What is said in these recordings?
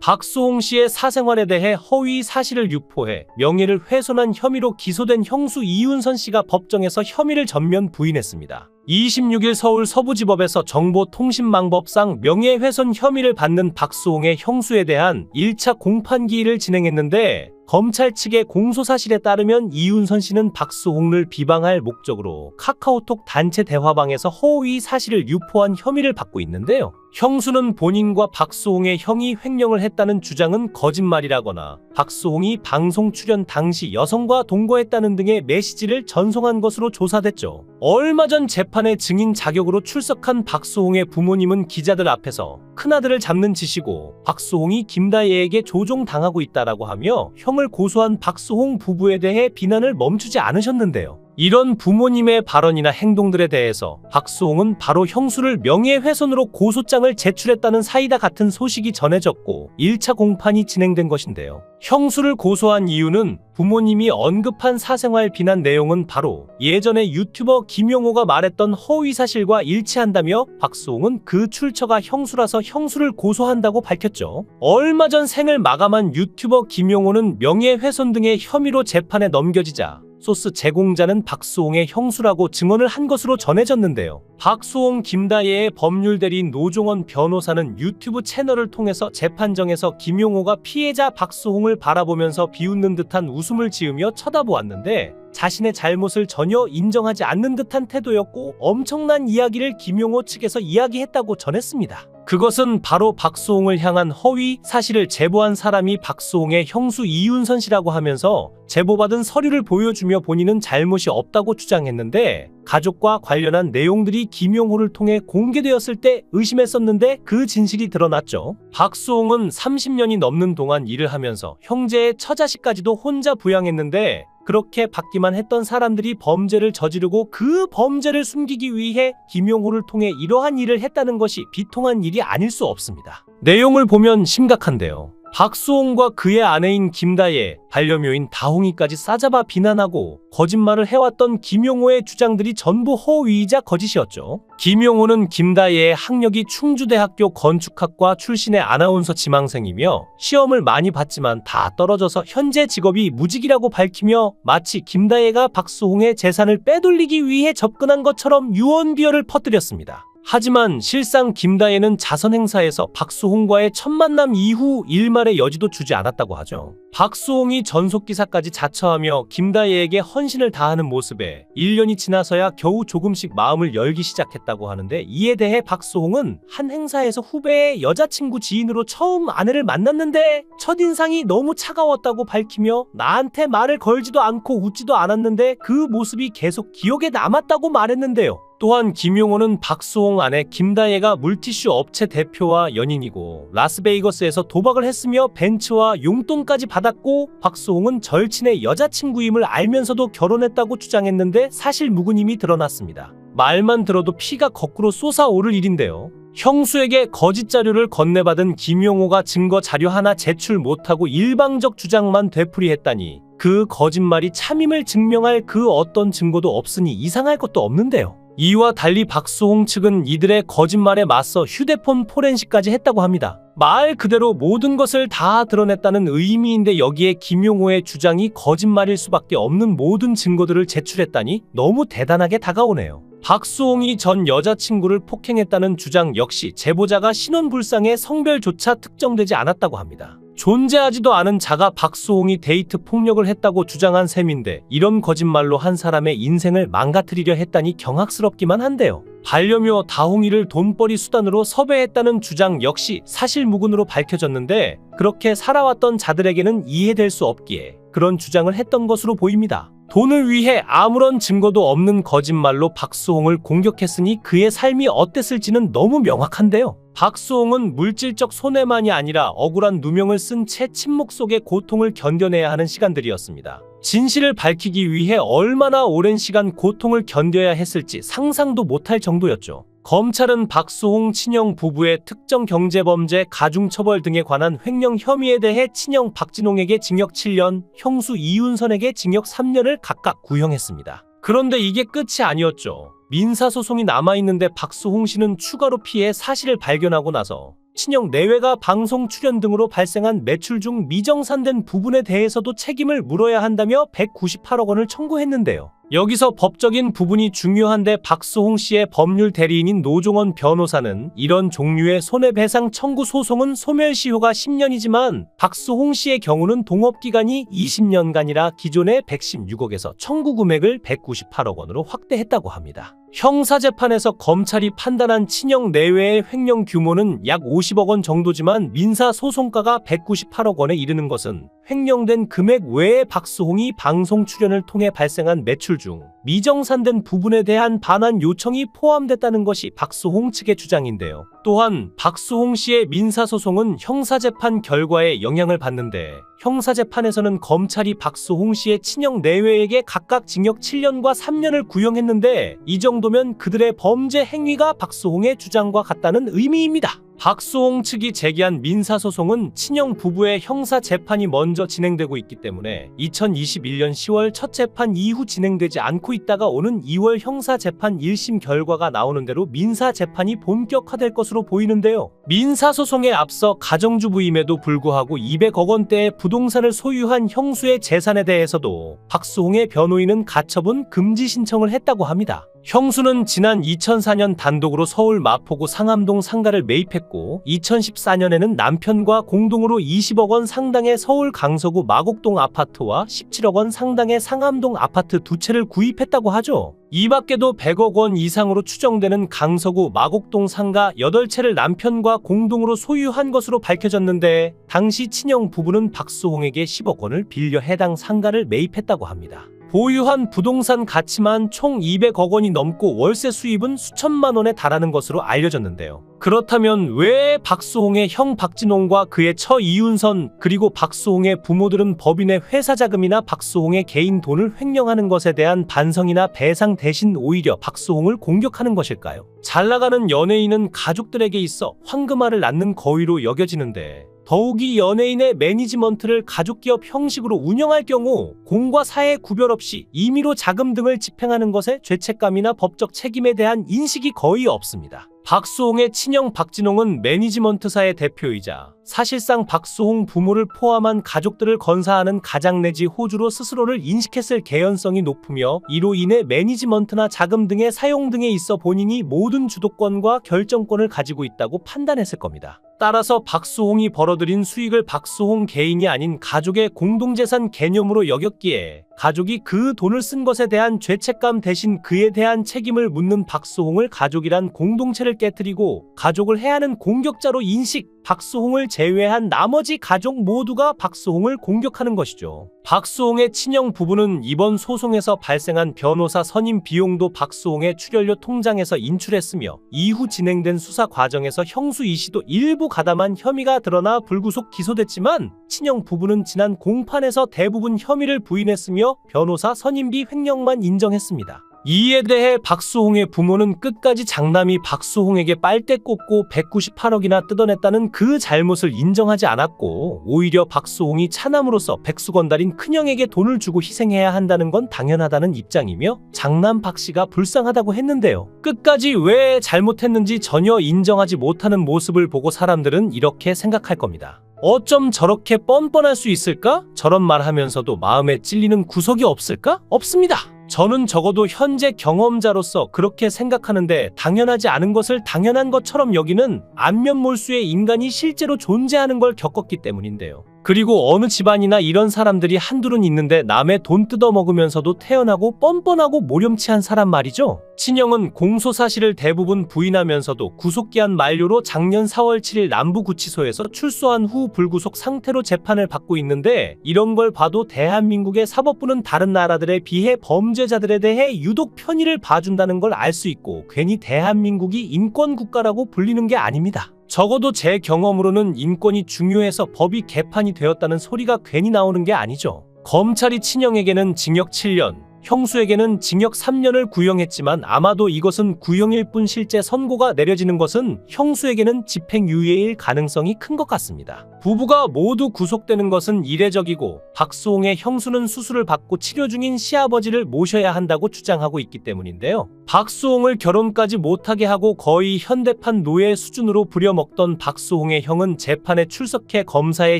박수홍 씨의 사생활에 대해 허위 사실을 유포해 명예를 훼손한 혐의로 기소된 형수 이윤선 씨가 법정에서 혐의를 전면 부인했습니다. 26일 서울 서부지법에서 정보통신망법상 명예훼손 혐의를 받는 박수홍의 형수에 대한 1차 공판기일을 진행했는데, 검찰 측의 공소사실에 따르면 이윤선 씨는 박수홍을 비방할 목적으로 카카오톡 단체 대화방에서 허위 사실을 유포한 혐의를 받고 있는데요. 형수는 본인과 박수홍의 형이 횡령을 했다는 주장은 거짓말이라거나 박수홍이 방송 출연 당시 여성과 동거했다는 등의 메시지를 전송한 것으로 조사됐죠. 얼마 전 재판에 증인 자격으로 출석한 박수홍의 부모님은 기자들 앞에서 큰아들을 잡는 짓이고 박수홍이 김다혜에게 조종당하고 있다라고 하며 형을 고소한 박수홍 부부에 대해 비난을 멈추지 않으셨는데요. 이런 부모님의 발언이나 행동들에 대해서 박수홍은 바로 형수를 명예훼손으로 고소장을 제출했다는 사이다 같은 소식이 전해졌고 1차 공판이 진행된 것인데요. 형수를 고소한 이유는 부모님이 언급한 사생활 비난 내용은 바로 예전에 유튜버 김용호가 말했던 허위 사실과 일치한다며 박수홍은 그 출처가 형수라서 형수를 고소한다고 밝혔죠. 얼마 전 생을 마감한 유튜버 김용호는 명예훼손 등의 혐의로 재판에 넘겨지자 소스 제공자는 박수홍의 형수라고 증언을 한 것으로 전해졌는데요. 박수홍 김다혜의 법률대리인 노종원 변호사는 유튜브 채널을 통해서 재판정에서 김용호가 피해자 박수홍을 바라보면서 비웃는 듯한 웃음을 지으며 쳐다보았는데, 자신의 잘못을 전혀 인정하지 않는 듯한 태도였고 엄청난 이야기를 김용호 측에서 이야기했다고 전했습니다. 그것은 바로 박수홍을 향한 허위 사실을 제보한 사람이 박수홍의 형수 이윤선 씨라고 하면서 제보받은 서류를 보여주며 본인은 잘못이 없다고 주장했는데, 가족과 관련한 내용들이 김용호를 통해 공개되었을 때 의심했었는데 그 진실이 드러났죠. 박수홍은 30년이 넘는 동안 일을 하면서 형제의 처자식까지도 혼자 부양했는데, 그렇게 받기만 했던 사람들이 범죄를 저지르고 그 범죄를 숨기기 위해 김용호를 통해 이러한 일을 했다는 것이 비통한 일이 아닐 수 없습니다. 내용을 보면 심각한데요. 박수홍과 그의 아내인 김다혜, 반려묘인 다홍이까지 싸잡아 비난하고 거짓말을 해왔던 김용호의 주장들이 전부 허위이자 거짓이었죠. 김용호는 김다혜의 학력이 충주대학교 건축학과 출신의 아나운서 지망생이며 시험을 많이 봤지만 다 떨어져서 현재 직업이 무직이라고 밝히며 마치 김다혜가 박수홍의 재산을 빼돌리기 위해 접근한 것처럼 유언비어를 퍼뜨렸습니다. 하지만 실상 김다혜는 자선 행사에서 박수홍과의 첫 만남 이후 일말의 여지도 주지 않았다고 하죠. 박수홍이 전속기사까지 자처하며 김다혜에게 헌신을 다하는 모습에 1년이 지나서야 겨우 조금씩 마음을 열기 시작했다고 하는데, 이에 대해 박수홍은 한 행사에서 후배의 여자친구 지인으로 처음 아내를 만났는데 첫인상이 너무 차가웠다고 밝히며 나한테 말을 걸지도 않고 웃지도 않았는데 그 모습이 계속 기억에 남았다고 말했는데요. 또한 김용호는 박수홍 아내 김다혜가 물티슈 업체 대표와 연인이고 라스베이거스에서 도박을 했으며 벤츠와 용돈까지 받았고, 박수홍은 절친의 여자친구임을 알면서도 결혼했다고 주장했는데 사실 무근임이 드러났습니다. 말만 들어도 피가 거꾸로 솟아오를 일인데요. 형수에게 거짓 자료를 건네받은 김용호가 증거 자료 하나 제출 못하고 일방적 주장만 되풀이했다니, 그 거짓말이 참임을 증명할 그 어떤 증거도 없으니 이상할 것도 없는데요. 이와 달리 박수홍 측은 이들의 거짓말에 맞서 휴대폰 포렌식까지 했다고 합니다. 말 그대로 모든 것을 다 드러냈다는 의미인데, 여기에 김용호의 주장이 거짓말일 수밖에 없는 모든 증거들을 제출했다니 너무 대단하게 다가오네요. 박수홍이 전 여자친구를 폭행했다는 주장 역시 제보자가 신원불상의 성별조차 특정되지 않았다고 합니다. 존재하지도 않은 자가 박수홍이 데이트 폭력을 했다고 주장한 셈인데, 이런 거짓말로 한 사람의 인생을 망가뜨리려 했다니 경악스럽기만 한데요. 반려묘 다홍이를 돈벌이 수단으로 섭외했다는 주장 역시 사실무근으로 밝혀졌는데, 그렇게 살아왔던 자들에게는 이해될 수 없기에 그런 주장을 했던 것으로 보입니다. 돈을 위해 아무런 증거도 없는 거짓말로 박수홍을 공격했으니 그의 삶이 어땠을지는 너무 명확한데요. 박수홍은 물질적 손해만이 아니라 억울한 누명을 쓴 채 침묵 속의 고통을 견뎌내야 하는 시간들이었습니다. 진실을 밝히기 위해 얼마나 오랜 시간 고통을 견뎌야 했을지 상상도 못할 정도였죠. 검찰은 박수홍 친형 부부의 특정 경제범죄, 가중처벌 등에 관한 횡령 혐의에 대해 친형 박진홍에게 징역 7년, 형수 이윤선에게 징역 3년을 각각 구형했습니다. 그런데 이게 끝이 아니었죠. 민사소송이 남아있는데 박수홍 씨는 추가로 피해 사실을 발견하고 나서 친형 내외가 방송 출연 등으로 발생한 매출 중 미정산된 부분에 대해서도 책임을 물어야 한다며 198억 원을 청구했는데요. 여기서 법적인 부분이 중요한데 박수홍 씨의 법률 대리인인 노종원 변호사는 이런 종류의 손해배상 청구 소송은 소멸시효가 10년이지만 박수홍 씨의 경우는 동업기간이 20년간이라 기존의 116억에서 청구 금액을 198억 원으로 확대했다고 합니다. 형사재판에서 검찰이 판단한 친형 내외의 횡령 규모는 약 50억 원 정도지만 민사소송가가 198억 원에 이르는 것은 횡령된 금액 외에 박수홍이 방송 출연을 통해 발생한 매출 중 미정산된 부분에 대한 반환 요청이 포함됐다는 것이 박수홍 측의 주장인데요. 또한 박수홍 씨의 민사소송은 형사재판 결과에 영향을 받는데 형사재판에서는 검찰이 박수홍 씨의 친형 내외에게 각각 징역 7년과 3년을 구형했는데 이 정도면 그들의 범죄 행위가 박수홍의 주장과 같다는 의미입니다. 박수홍 측이 제기한 민사소송은 친형 부부의 형사재판이 먼저 진행되고 있기 때문에 2021년 10월 첫 재판 이후 진행되지 않고 있다가 오는 2월 형사재판 1심 결과가 나오는 대로 민사재판이 본격화될 것으로 보이는데요. 민사소송에 앞서 가정주부임에도 불구하고 200억 원대의 부동산을 소유한 형수의 재산에 대해서도 박수홍의 변호인은 가처분 금지 신청을 했다고 합니다. 형수는 지난 2004년 단독으로 서울 마포구 상암동 상가를 매입했고 2014년에는 남편과 공동으로 20억 원 상당의 서울 강서구 마곡동 아파트와 17억 원 상당의 상암동 아파트 두 채를 구입했다고 하죠. 이 밖에도 100억 원 이상으로 추정되는 강서구 마곡동 상가 8채를 남편과 공동으로 소유한 것으로 밝혀졌는데 당시 친형 부부는 박수홍에게 10억 원을 빌려 해당 상가를 매입했다고 합니다. 보유한 부동산 가치만 총 200억 원이 넘고 월세 수입은 수천만 원에 달하는 것으로 알려졌는데요. 그렇다면 왜 박수홍의 형 박진홍과 그의 처 이윤선 그리고 박수홍의 부모들은 법인의 회사 자금이나 박수홍의 개인 돈을 횡령하는 것에 대한 반성이나 배상 대신 오히려 박수홍을 공격하는 것일까요? 잘나가는 연예인은 가족들에게 있어 황금알을 낳는 거위로 여겨지는데 더욱이 연예인의 매니지먼트를 가족기업 형식으로 운영할 경우 공과 사의 구별 없이 임의로 자금 등을 집행하는 것에 죄책감이나 법적 책임에 대한 인식이 거의 없습니다. 박수홍의 친형 박진홍은 매니지먼트사의 대표이자 사실상 박수홍 부모를 포함한 가족들을 건사하는 가장 내지 호주로 스스로를 인식했을 개연성이 높으며 이로 인해 매니지먼트나 자금 등의 사용 등에 있어 본인이 모든 주도권과 결정권을 가지고 있다고 판단했을 겁니다. 따라서 박수홍이 벌어들인 수익을 박수홍 개인이 아닌 가족의 공동재산 개념으로 여겼기에 가족이 그 돈을 쓴 것에 대한 죄책감 대신 그에 대한 책임을 묻는 박수홍을 가족이란 공동체를 깨트리고 가족을 해하는 공격자로 인식, 박수홍을 제외한 나머지 가족 모두가 박수홍을 공격하는 것이죠. 박수홍의 친형 부부는 이번 소송에서 발생한 변호사 선임 비용도 박수홍의 출연료 통장에서 인출했으며 이후 진행된 수사 과정에서 형수 이 씨도 일부 가담한 혐의가 드러나 불구속 기소됐지만 친형 부부는 지난 공판에서 대부분 혐의를 부인했으며 변호사 선임비 횡령만 인정했습니다. 이에 대해 박수홍의 부모는 끝까지 장남이 박수홍에게 빨대 꽂고 198억이나 뜯어냈다는 그 잘못을 인정하지 않았고 오히려 박수홍이 차남으로서 백수건달인 큰형에게 돈을 주고 희생해야 한다는 건 당연하다는 입장이며 장남 박씨가 불쌍하다고 했는데요. 끝까지 왜 잘못했는지 전혀 인정하지 못하는 모습을 보고 사람들은 이렇게 생각할 겁니다. 어쩜 저렇게 뻔뻔할 수 있을까? 저런 말 하면서도 마음에 찔리는 구석이 없을까? 없습니다. 저는 적어도 현재 경험자로서 그렇게 생각하는데 당연하지 않은 것을 당연한 것처럼 여기는 안면몰수의 인간이 실제로 존재하는 걸 겪었기 때문인데요. 그리고 어느 집안이나 이런 사람들이 한둘은 있는데 남의 돈 뜯어먹으면서도 태연하고 뻔뻔하고 모렴치한 사람 말이죠. 친형은 공소 사실을 대부분 부인하면서도 구속기한 만료로 작년 4월 7일 남부구치소에서 출소한 후 불구속 상태로 재판을 받고 있는데 이런 걸 봐도 대한민국의 사법부는 다른 나라들에 비해 범죄자들에 대해 유독 편의를 봐준다는 걸 알 수 있고 괜히 대한민국이 인권국가라고 불리는 게 아닙니다. 적어도 제 경험으로는 인권이 중요해서 법이 개판이 되었다는 소리가 괜히 나오는 게 아니죠. 검찰이 친형에게는 징역 7년, 형수에게는 징역 3년을 구형했지만 아마도 이것은 구형일 뿐 실제 선고가 내려지는 것은 형수에게는 집행유예일 가능성이 큰 것 같습니다. 부부가 모두 구속되는 것은 이례적이고 박수홍의 형수는 수술을 받고 치료 중인 시아버지를 모셔야 한다고 주장하고 있기 때문인데요. 박수홍을 결혼까지 못하게 하고 거의 현대판 노예 수준으로 부려먹던 박수홍의 형은 재판에 출석해 검사의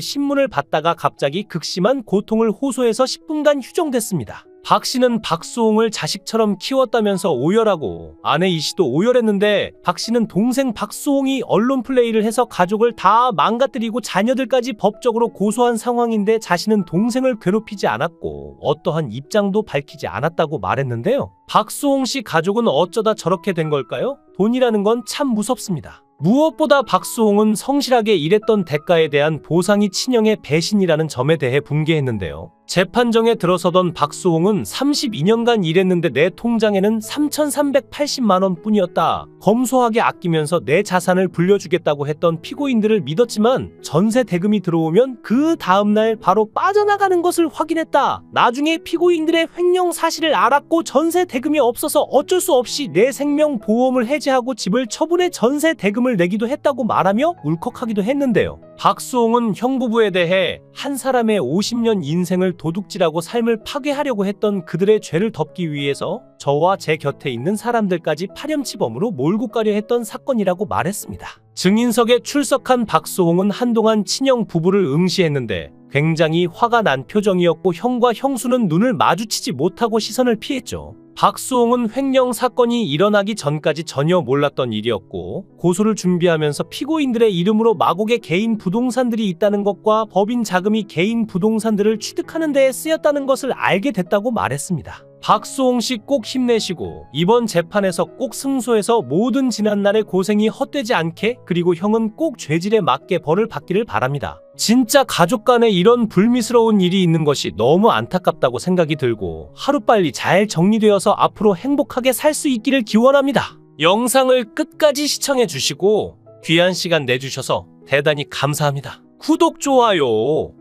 신문을 받다가 갑자기 극심한 고통을 호소해서 10분간 휴정됐습니다. 박 씨는 박수홍을 자식처럼 키웠다면서 오열하고 아내 이 씨도 오열했는데 박 씨는 동생 박수홍이 언론 플레이를 해서 가족을 다 망가뜨리고 자녀들까지 법적으로 고소한 상황인데 자신은 동생을 괴롭히지 않았고 어떠한 입장도 밝히지 않았다고 말했는데요. 박수홍 씨 가족은 어쩌다 저렇게 된 걸까요? 돈이라는 건 참 무섭습니다. 무엇보다 박수홍은 성실하게 일했던 대가에 대한 보상이 친형의 배신이라는 점에 대해 분개했는데요. 재판정에 들어서던 박수홍은 32년간 일했는데 내 통장에는 3,380만 원 뿐이었다. 검소하게 아끼면서 내 자산을 불려주겠다고 했던 피고인들을 믿었지만 전세 대금이 들어오면 그 다음날 바로 빠져나가는 것을 확인했다. 나중에 피고인들의 횡령 사실을 알았고 전세 대금이 없어서 어쩔 수 없이 내 생명 보험을 해지하고 집을 처분해 전세 대금을 내기도 했다고 말하며 울컥하기도 했는데요. 박수홍은 형부부에 대해 한 사람의 50년 인생을 도둑질하고 삶을 파괴하려고 했던 그들의 죄를 덮기 위해서 저와 제 곁에 있는 사람들까지 파렴치범으로 몰고 가려 했던 사건이라고 말했습니다. 증인석에 출석한 박수홍은 한동안 친형 부부를 응시했는데 굉장히 화가 난 표정이었고 형과 형수는 눈을 마주치지 못하고 시선을 피했죠. 박수홍은 횡령 사건이 일어나기 전까지 전혀 몰랐던 일이었고 고소를 준비하면서 피고인들의 이름으로 마곡의 개인 부동산들이 있다는 것과 법인 자금이 개인 부동산들을 취득하는 데에 쓰였다는 것을 알게 됐다고 말했습니다. 박수홍 씨 꼭 힘내시고 이번 재판에서 꼭 승소해서 모든 지난날의 고생이 헛되지 않게 그리고 형은 꼭 죄질에 맞게 벌을 받기를 바랍니다. 진짜 가족 간에 이런 불미스러운 일이 있는 것이 너무 안타깝다고 생각이 들고 하루빨리 잘 정리되어서 앞으로 행복하게 살 수 있기를 기원합니다. 영상을 끝까지 시청해 주시고 귀한 시간 내주셔서 대단히 감사합니다. 구독, 좋아요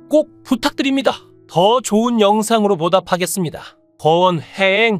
꼭 부탁드립니다. 더 좋은 영상으로 보답하겠습니다. 권행